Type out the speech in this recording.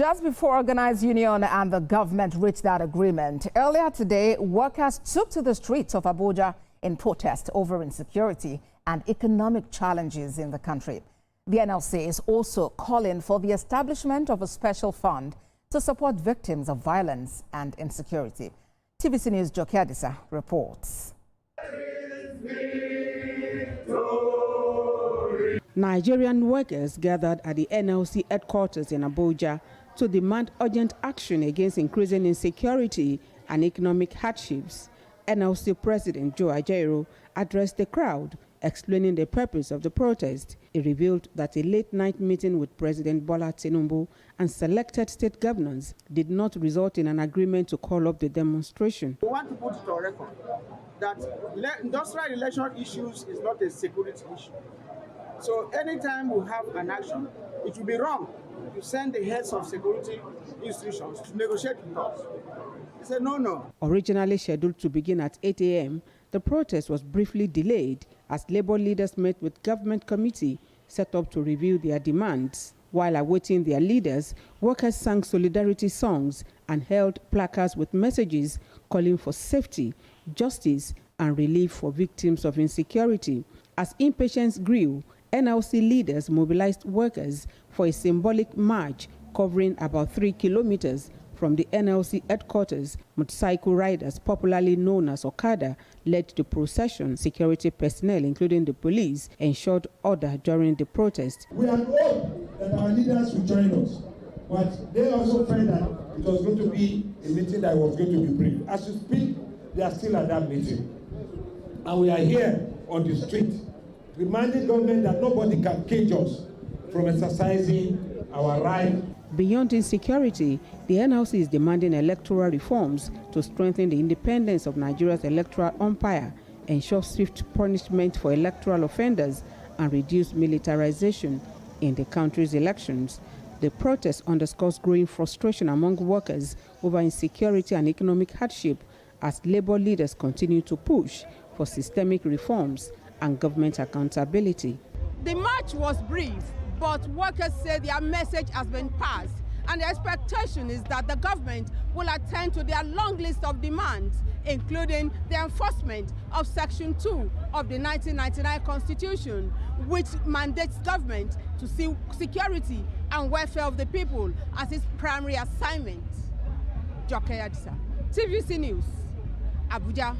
Just before organized union and the government reached that agreement, earlier today, workers took to the streets of Abuja in protest over insecurity and economic challenges in the country. The NLC is also calling for the establishment of a special fund to support victims of violence and insecurity. TVC News' Joke Adisa reports. Nigerian workers gathered at the NLC headquarters in Abuja to demand urgent action against increasing insecurity and economic hardships. NLC President Joe Ajaero addressed the crowd, explaining the purpose of the protest. He revealed that a late-night meeting with President Bola Tinubu and selected state governors did not result in an agreement to call up the demonstration. We want to put it on record that industrial relation issues is not a security issue. So anytime we have an action, it will be wrong to send the heads of security institutions to negotiate with us. He said, no. Originally scheduled to begin at 8 a.m., the protest was briefly delayed as labor leaders met with government committee set up to review their demands. While awaiting their leaders, workers sang solidarity songs and held placards with messages calling for safety, justice, and relief for victims of insecurity. As impatience grew, NLC leaders mobilized workers for a symbolic march covering about 3 kilometers from the NLC headquarters. Motorcycle riders, popularly known as Okada, led the procession. Security personnel, including the police, ensured order during the protest. We had hoped that our leaders would join us, but they also felt that it was going to be a meeting that was going to be brief. As we speak, they are still at that meeting. And we are here on the street, reminding government that nobody can cage us from exercising our right. Beyond insecurity, the NLC is demanding electoral reforms to strengthen the independence of Nigeria's electoral umpire, ensure swift punishment for electoral offenders, and reduce militarization in the country's elections. The protest underscores growing frustration among workers over insecurity and economic hardship as labor leaders continue to push for systemic reforms and government accountability. The march was brief, but workers say their message has been passed, and the expectation is that the government will attend to their long list of demands, including the enforcement of Section 2 of the 1999 Constitution, which mandates government to see security and welfare of the people as its primary assignment. Joke Adisa, TVC News, Abuja.